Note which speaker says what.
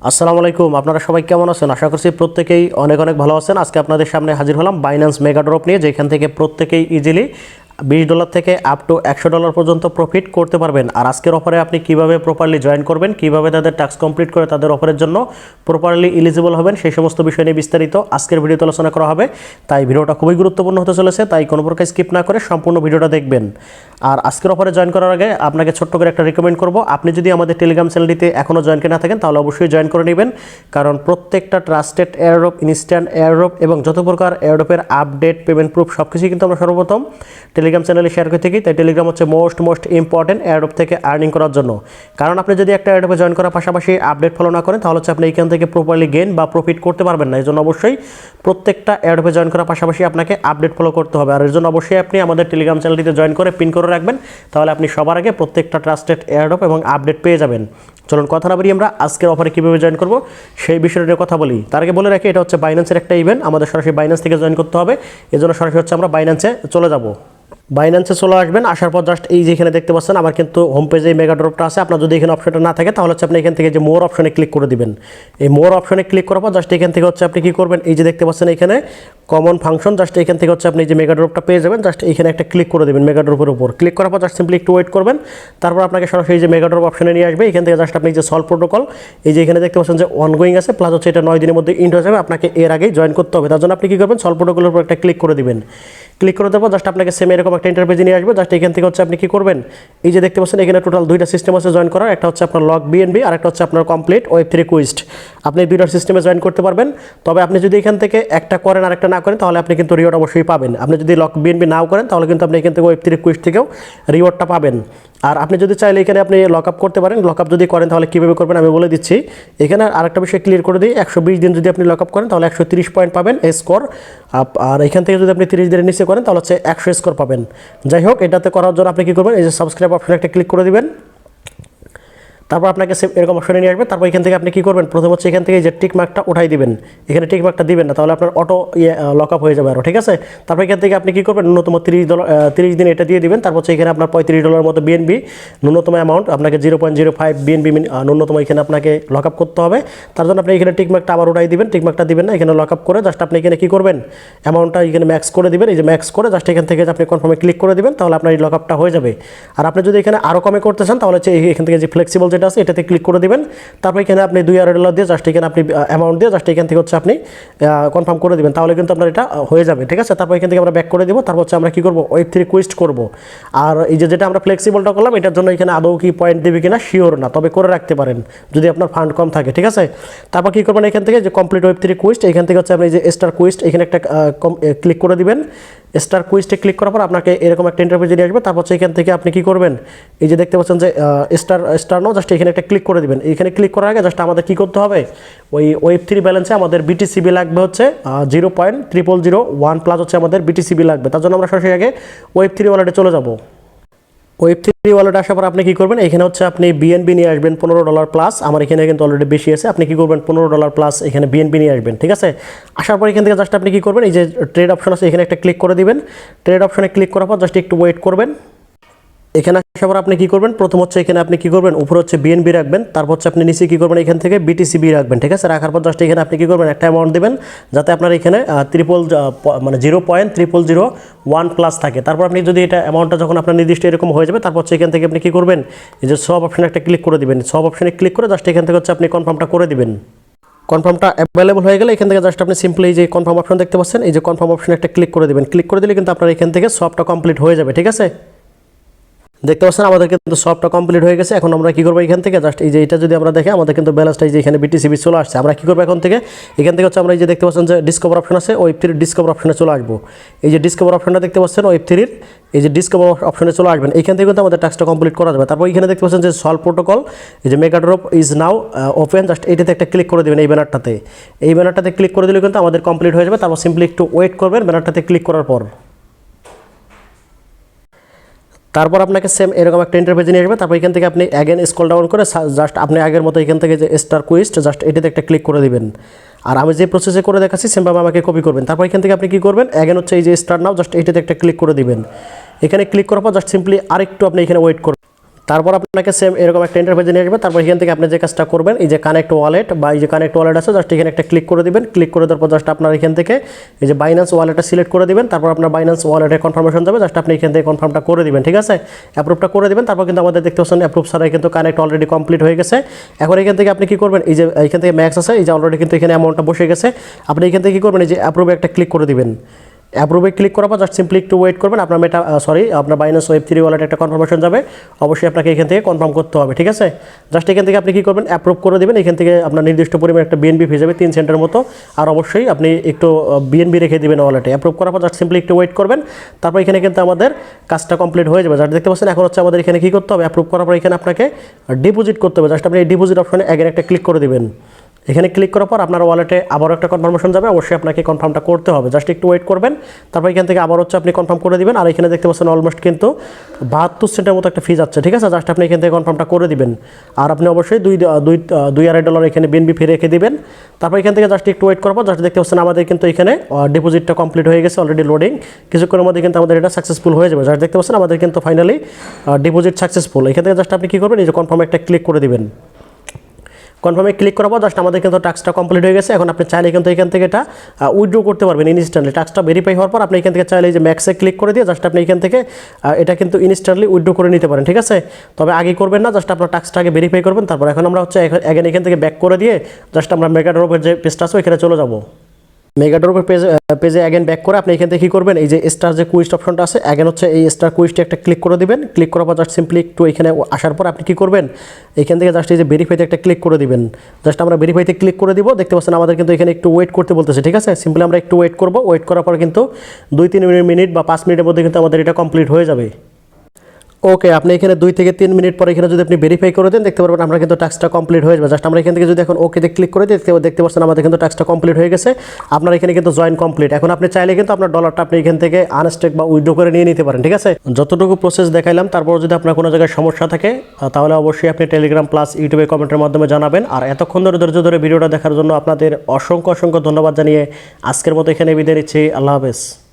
Speaker 1: আসসালামু আলাইকুম। আপনারা সবাই কেমন আছেন? আশা করছি প্রত্যেকেই অনেক অনেক ভালো আছেন। আজকে আপনাদের সামনে হাজির হলাম বাইন্যান্স মেগা ড্রপ নিয়ে, যেখান থেকে প্রত্যেকেই ইজিলি $20 থেকে আপ টু $100 পর্যন্ত প্রফিট করতে পারবেন। আর আজকের অফারে আপনি কিভাবে প্রপারলি জয়েন করবেন, কিভাবে তাদের টাস্ক কমপ্লিট করে তাদের অফারের জন্য প্রপারলি এলিজিবল হবেন, সেই সমস্ত বিষয় নিয়ে বিস্তারিত আজকের ভিডিওতে আলোচনা করা হবে। তাই ভিডিওটা খুবই গুরুত্বপূর্ণ হতে চলেছে, তাই কোনো প্রকার স্কিপ না করে সম্পূর্ণ ভিডিওটা দেখবেন। আর আজকের অফারে জয়েন করার আগে আপনাকে ছোট্ট করে একটা রিকমেন্ড করব, আপনি যদি আমাদের টেলিগ্রাম চ্যানেলটিতে এখনও জয়েন করে না থাকেন তাহলে অবশ্যই জয়েন করে নেবেন, কারণ প্রত্যেকটা ট্রাস্টেড এয়ারড্রপ, ইনস্ট্যান্ট এয়ারড্রপ এবং যত প্রকার এয়ারড্রপের আপডেট, পেমেন্ট প্রুফ সবকিছুই কিন্তু আমরা সর্বপ্রথম টেলিগ্রাম চ্যানেলে শেয়ার করে থাকি। তাই টেলিগ্রাম হচ্ছে মোস্ট ইম্পর্টেন্ট এয়ারড্রপ থেকে আর্নিং করার জন্য। কারণ আপনি যদি একটা এয়ারড্রপে জয়েন করার পাশাপাশি আপডেট ফলো না করেন তাহলে হচ্ছে আপনি এখান থেকে প্রপারলি গেইন বা প্রফিট করতে পারবেন না। এই জন্য অবশ্যই প্রত্যেকটা এয়ারড্রপে জয়েন করার পাশাপাশি আপনাকে আপডেট ফলো করতে হবে। আর এর জন্য অবশ্যই আপনি আমাদের টেলিগ্রাম চ্যানেলটিতে জয়েন করে পিন করে রাখবেন, তাহলে আপনি সবার আগে প্রত্যেকটা ট্রাস্টেড এয়ারড্রপ এবং আপডেট পেয়ে যাবেন। চলুন কথা না বাড়িয়ে আমরা আজকের অফারে কীভাবে জয়েন করব সেই বিষয়টা নিয়ে কথা বলি। তার আগে বলে রাখি, এটা হচ্ছে বাইন্যান্সের একটা ইভেন্ট, আমাদের সরাসরি বাইন্যান্স থেকে জয়েন করতে হবে। এজন্য সরাসরি হচ্ছে আমরা বাইন্যান্সে চলে যাব। বাইন্যান্সে চলে আসবেন, আসার পর জাস্ট এই যে এখানে দেখতে পাচ্ছেন আমার কিন্তু হোম পেজে এই মেগা ড্রপটা আছে। আপনার যদি এখানে অপশনটা না থাকে তাহলে হচ্ছে আপনি এখান থেকে যে মোর অপশনে ক্লিক করে দিবেন। এই মোর অপশনে ক্লিক করার পর জাস্ট এখান থেকে হচ্ছে আপনি কী করবেন, এই যে দেখতে পাচ্ছেন এখানে কমন ফাংশন, জাস্ট এখান থেকে হচ্ছে আপনি যে মেগা ড্রপটা পেয়ে যাবেন। জাস্ট এখানে একটা ক্লিক করে দেবেন মেগা ড্রপের উপর। ক্লিক করার পর জাস্ট সিম্পলি একটু ওয়েট করবেন, তারপর আপনাকে সরাসরি যে মেগা ড্রপ অপশনে নিয়ে আসবে। এখান থেকে জাস্ট আপনি যে সলভ প্রোটোকল, এই যে এখানে দেখতে পাচ্ছেন যে অনগোয়িং আছে, প্লাস হচ্ছে এটা 9 দিনের মধ্যে ইন্ড হয়ে যাবে। আপনাকে এর আগেই জয়েন করতে হবে, তার জন্য আপনি কী করবেন, সলভ প্রোটোকলের উপর একটা ক্লিক করে দিবেন। ক্লিক করে দেওয়ার পর জাস্ট আপনাকে সেম এরকম একটা ইন্টারফেস নিয়ে আসবে। জাস্ট এখান থেকে হচ্ছে আপনি কী করবেন, এই যে দেখতে পাচ্ছেন এখানে টোটাল দুইটা সিস্টেম আছে জয়েন করার, একটা হচ্ছে আপনার লক বিএনবি আর একটা হচ্ছে আপনার কমপ্লিট ওয়েব3 কুইস্ট। আপনি দুইটার সিস্টেমে জয়েন করতে পারবেন। তবে আপনি যদি এখান থেকে একটা করেন আর একটা না করেন তাহলে আপনি কিন্তু রিওয়ার্ড অবশ্যই পাবেন। আপনি যদি লক বিএনবি নাও করেন তাহলে কিন্তু আপনি এখান থেকে ওয়েব3 কুইস্ট থেকেও রিওয়ার্ডটা পাবেন। আর আপনি যদি চাইলে এখানে আপনি লক আপ করতে পারেন। লক আপ যদি করেন তাহলে কীভাবে করবেন আমি বলে দিচ্ছি। এখানে আরেকটা বিষয় ক্লিয়ার করে দিই, 120 দিন যদি আপনি লক আপ করেন তাহলে 130 পয়েন্ট পাবেন স্কোর। আর এখান থেকে যদি আপনি 30 দিনের নিচে করেন তাহলে হচ্ছে 100 স্কোর পাবেন। যাই হোক, এটাতে করার জন্য আপনি কী করবেন, এই যে সাবস্ক্রাইব অপশনে একটা ক্লিক করে দিবেন। তারপর আপনাকে এরকম অপশনে নিয়ে আসবে। তারপর এখান থেকে আপনি কী করবেন, প্রথম হচ্ছে এখান থেকে যে টিক মার্কটা উঠাই দিবেন। এখানে টিক মার্কটা দিবেন না, তাহলে আপনার অটো লক আপ হয়ে যাবে আরও, ঠিক আছে। তারপর এখান থেকে আপনি কী করবেন, ন্যূনতম $30 দিন এটা দিয়ে দিবেন। তারপর হচ্ছে এখানে আপনার $35 মতো বিএনবি ন্যূনতম অ্যামাউন্ট, আপনাকে 0.05 বিএনবি ন্যূনতম এখানে আপনাকে লক আপ করতে হবে। তার জন্য আপনি এখানে টিক মার্কটা আবার উঠাই দিবেন। টিক মার্কটা দিবেন না, এখানে লক আপ করে জাস্ট আপনি এখানে কী করবেন, অ্যামাউন্টটা এখানে ম্যাক্স করে দিবেন। এই যে ম্যাক্স করে জাস্ট এখান থেকে আপনি কনফার্মে ক্লিক করে দিবেন, তাহলে আপনার এই লক আপটা হয়ে যাবে। আর আপনি যদি এখানে আরও কমে করতে চান তাহলে হচ্ছে এখান থেকে যে ফ্লেক্সিবল যেটা আছে এটাতে ক্লিক করে দিবেন। তারপর এখানে আপনি $2 দিয়ে জাস্ট এখানে আপনি অ্যামাউন্ট দিয়ে জাস্ট এখান থেকে হচ্ছে আপনি কনফার্ম করে দিবেন, তাহলে কিন্তু আপনার এটা হয়ে যাবে, ঠিক আছে। তারপর এখান থেকে আমরা ব্যাক করে দেবো। তারপর হচ্ছে আমরা কী করবো, ওয়েব3 কুইস্ট করবো। আর এই যে যেটা আমরা ফ্লেক্সিবলটা করলাম এটার জন্য এখানে আদৌ কি পয়েন্ট দেবে কিনা শিওর না, তবে করে রাখতে পারেন যদি আপনার ফান্ড কম থাকে, ঠিক আছে। তারপর কী করবেন, এখান থেকে যে কমপ্লিট ওয়েব3 কুইস্ট, এখান থেকে হচ্ছে আপনি যে স্টার কুইস্ট এখানে একটা ক্লিক করে দিবেন। স্টার কুইস্টে ক্লিক করার পর আপনাকে এরকম একটা ইন্টারফেস নিয়ে আসবে। তারপর হচ্ছে এখান থেকে আপনি কী করবেন, এই যে দেখতে পাচ্ছেন যে স্টার নো, জাস্ট এখানে একটা ক্লিক করে দিবেন। এখানে ক্লিক করার আগে জাস্ট আমাদের কী করতে হবে, ওই ওয়েব3 ব্যালেন্সে আমাদের বিটিসিবি লাগবে হচ্ছে 0.0001 প্লাস হচ্ছে আমাদের বিটিসিবি লাগবে। তার জন্য আমরা সরাসরি আগে ওয়েব3 ওয়ালেটে চলে যাব। ওয়েব3 ওয়ালেট আসার পর আপনি কী করবেন, এখানে হচ্ছে আপনি বিএনবি নিয়ে আসবেন $15 প্লাস। আমার এখানে কিন্তু অলরেডি বেশি আছে, আপনি কী করবেন $15 প্লাস এখানে বিএনবি নিয়ে আসবেন, ঠিক আছে। আসার পর এখান থেকে জাস্ট আপনি কী করবেন, এই যে ট্রেড অপশন আছে এখানে একটা ক্লিক করে দিবেন। ট্রেড অপশনে ক্লিক করার পর জাস্ট একটু ওয়েট করবেন। এখানে আসার পর আপনি কী করবেন, প্রথম হচ্ছে এখানে আপনি কী করবেন, উপরে হচ্ছে বিএনবি রাখবেন। তারপর হচ্ছে আপনি নিচে কী করবেন, এখান থেকে বিটিসিবি রাখবেন, ঠিক আছে। রাখার পর জাস্ট এখানে আপনি কী করবেন, একটা অ্যামাউন্ট দেবেন যাতে আপনার এখানে 0.0001 প্লাস থাকে। তারপর আপনি যদি এটা অ্যামাউন্টটা যখন আপনার নির্দিষ্ট এরকম হয়ে যাবে, তারপর হচ্ছে এখান থেকে আপনি কী করবেন, এই যে সব অপশনে একটা ক্লিক করে দিবেন। সব অপশনে ক্লিক করে জাস্ট এখান থেকে হচ্ছে আপনি কনফার্মটা করে দিবেন। কনফার্মটা অ্যাভেলেবল হয়ে গেলে এখান থেকে জাস্ট আপনি সিম্পলি এই যে কনফার্ম অপশন দেখতে পাচ্ছেন, এই যে কনফার্ম অপশনে একটা ক্লিক করে দেবেন। ক্লিক করে দিলে কিন্তু আপনার এখান থেকে সবটা কমপ্লিট হয়ে যাবে, ঠিক আছে। দেখতে পাচ্ছেন আমাদের কিন্তু সবটা কমপ্লিট হয়ে গেছে। এখন আমরা কী করবো, এখান থেকে জাস্ট এই যে এটা যদি আমরা দেখি আমাদের কিন্তু ব্যালেন্সটা এই যে এখানে বিটিসিবি চলে আসছে। আমরা কী করবো, এখান থেকে হচ্ছে আমরা এই যে দেখতে পাচ্ছেন যে ডিসকভার অপশন আছে, ওয়েব3 ডিসকভার অপশনে চলে আসবো। এই যে ডিসকভার অপশনটা দেখতে পাচ্ছেন ওয়েব3 এই যে ডিসকভার অপশনে চলে আসবেন। এখান থেকে কিন্তু আমাদের টাস্কটা কমপ্লিট করা যাবে। তারপর এখানে দেখতে পাচ্ছেন যে সলভ প্রোটোকল, এই যে mega drop is now open, just এটাতে একটা ক্লিক করে দেবেন। এই ব্যানারটাতে ক্লিক করে দিলে কিন্তু আমাদের কমপ্লিট হয়ে যাবে। তারপর সিম্পলি একটু ওয়েট করবেন ব্যানারটাতে ক্লিক করার পর। তারপর আপনাকে সেম এরকম একটা ইন্টারফেস নিয়ে আসবে। তারপর এখান থেকে আপনি অ্যাগেন স্ক্রল ডাউন করে জাস্ট আপনি আগের মতো এখান থেকে যে স্টার কুইস্ট জাস্ট এটাতে একটা ক্লিক করে দিবেন। আর আমি যে প্রসেসে করে দেখাচ্ছি সেমভাবে আমাকে কপি করবেন। তারপর এখান থেকে আপনি কী করবেন, অ্যাগেন হচ্ছে এই যে স্টার নাও জাস্ট এটাতে একটা ক্লিক করে দিবেন। এখানে ক্লিক করার পর জাস্ট সিম্পলি আরেকটু আপনি এখানে ওয়েট করবেন। তারপর আপনাকে সেম এরকম একটা ইন্টারফেসে নিয়ে আসবে। তারপর এখান থেকে আপনি যে কাজটা করবেন, এই যে কানেক্ট ওয়ালেট বা এই যে কানেক্ট ওয়ালেট আছে, জাস্ট এখানে একটা ক্লিক করে দিবেন। ক্লিক করে দেওয়ার পর জাস্ট আপনার এখান থেকে এই যে বাইন্যান্স ওয়ালেটটা সিলেক্ট করে দিবেন। তারপর আপনার বাইন্যান্স ওয়ালেটের কনফার্মেশন যাবে, জাস্ট আপনি এখান থেকে কনফার্মটা করে দিবেন, ঠিক আছে? অ্যাপ্রুভটা করে দিবেন। তারপর কিন্তু আমাদের দেখতে পাচ্ছেন অ্যাপ্রুভ ছাড়াই কিন্তু কানেক্ট অলরেডি কমপ্লিট হয়ে গেছে। এখন এখান থেকে আপনি কি করবেন, এই যে এখান থেকে ম্যাক্স আছে, এই যে অলরেডি কিন্তু এখানে অ্যামাউন্টটা বসে গেছে। আপনি এখান থেকে কি করবেন, এই যে অ্যাপ্রুভে একটা ক্লিক করে দিবেন। অ্যাপ্রুভে ক্লিক করার পর জাস্ট সিম্পলি একটু ওয়েট করবেন। আপনার আপনার বাইন্যান্স ওয়েব3 ওয়ালেট একটা কনফার্মেশন যাবে, অবশ্যই আপনাকে এখান থেকে কনফার্ম করতে হবে, ঠিক আছে? জাস্ট এখান থেকে আপনি কী করবেন, অ্যাপ্রুভ করে দেবেন। এখান থেকে আপনার নির্দিষ্ট পরিমাণে একটা বিএনবি ফি যাবে 3 সেন্টের মতো, আর অবশ্যই আপনি একটু বিএনবি রেখে দেবেন ওয়ালেটে। অ্যাপ্রুভ করার পর জাস্ট সিম্পলি একটু ওয়েট করবেন। তারপর এখানে কিন্তু আমাদের কাজটা কমপ্লিট হয়ে যাবে। জাস্ট দেখতে পাচ্ছেন এখন হচ্ছে আমাদের এখানে কী করতে হবে, অ্যাপ্রুভ করার পর এখানে আপনাকে ডিপোজিট করতে হবে। জাস্ট আপনি এই ডিপোজিট অপশনে অ্যাগেন একটা ক্লিক করে দেবেন। এখানে ক্লিক করার পর আপনার ওয়ালেটে আবারও একটা কনফার্মেশন যাবে, অবশ্যই আপনাকে কনফার্মটা করতে হবে। জাস্ট একটু ওয়েট করবেন। তারপর এখান থেকে আবার হচ্ছে আপনি কনফার্ম করে দিবেন। আর এখানে দেখতে পাচ্ছেন অলমোস্ট কিন্তু 72 সেন্টের মতো একটা ফি যাচ্ছে, ঠিক আছে? জাস্ট আপনি এখান থেকে কনফার্মটা করে দিবেন। আর আপনি অবশ্যই $2.5 এখানে বিএনবি ফি রেখে দিবেন। তারপর এখান থেকে জাস্ট একটু ওয়েট করার পর জাস্ট দেখতে পাচ্ছেন আমাদের কিন্তু এখানে ডিপোজিটটা কমপ্লিট হয়ে গেছে, অলরেডি লোডিং। কিছুক্ষণের মধ্যে কিন্তু আমাদের এটা সাকসেসফুল হয়ে যাবে। জাস্ট দেখতে পাচ্ছেন আমাদের কিন্তু ফাইনালি ডিপোজিট সাকসেসফুল। এখান থেকে জাস্ট আপনি কী করবেন, এই যে কনফার্মে একটা ক্লিক করে দিবেন। কনফার্মে ক্লিক করার পর জাস্ট আমাদের কিন্তু টাস্কটা কমপ্লিট হয়ে গেছে। এখন আপনি চাইলে কিন্তু এখান থেকে এটা উইথড্র করতে পারবেন ইনস্ট্যান্টলি। টাস্কটা ভেরিফাই হওয়ার পর আপনি এখান থেকে চাইলে যে ম্যাক্সে ক্লিক করে দিয়ে জাস্ট আপনি এখান থেকে এটা কিন্তু ইনস্ট্যান্টলি উইথড্র করে নিতে পারেন, ঠিক আছে? তবে আগে করবেন না, জাস্ট আপনার টাস্কটা আগে ভেরিফাই করবেন। তারপর এখন আমরা হচ্ছে এখান থেকে ব্যাক করে দিয়ে জাস্ট আমরা মেগাড্রপের যে পেজটা আছে এখানে চলে যাবো। মেগাড্রপের পেজে অ্যাগেন ব্যাক করে আপনি এখান থেকে কী করবেন, এই যে স্টার যে কুইস্ট অপশনটা আছে, অ্যাগেন হচ্ছে এই স্টার কুইস্টে একটা ক্লিক করে দিবেন। ক্লিক করার পর জাস্ট সিম্পলি একটু এখানে আসার পর আপনি কী করবেন, এখান থেকে জাস্ট এই যে ভেরিফাইতে একটা ক্লিক করে দিবেন। জাস্ট আমরা ভেরিফাইতে ক্লিক করে দিব। দেখতে পাচ্ছেন আমাদের কিন্তু এখানে একটু ওয়েট করতে বলতেছে, ঠিক আছে? সিম্পলি আমরা একটু ওয়েট করব। ওয়েট করার পর কিন্তু 2-3 মিনিট বা 5 মিনিটের মধ্যে কিন্তু আমাদের এটা কমপ্লিট হয়ে যাবে। ওকে, আপনি এখানে 2 থেকে 3 মিনিট পরে এখানে যদি আপনি ভেরিফাই করে দেন, দেখতে পারবেন আমরা কিন্তু টাস্কটা কমপ্লিট হয়ে যাবে। জাস্ট আমরা এখান থেকে যদি এখন ওকেতে ক্লিক করে দিই, দেখতে পাচ্ছেন আমাদের কিন্তু টাস্কটা কমপ্লিট হয়ে গেছে। আপনার এখানে কিন্তু জয়েন কমপ্লিট। এখন আপনি চাইলে কিন্তু আপনার ডলারটা আপনি এখান থেকে আনস্টেক বা উইথড্র করে নিয়ে নিতে পারেন, ঠিক আছে? যতটুকু প্রসেস দেখাইলাম, তারপর যদি আপনার কোনো জায়গায় সমস্যা থাকে তাহলে অবশ্যই আপনি টেলিগ্রাম প্লাস ইউটিউবে কমেন্টের মাধ্যমে জানাবেন। আর এতক্ষণ ধৈর্য ধরে ভিডিওটা দেখার জন্য আপনাদের অসংখ্য ধন্যবাদ জানিয়ে আজকের মতো এখানে বিদায় নিচ্ছি। আল্লাহ হাফেজ।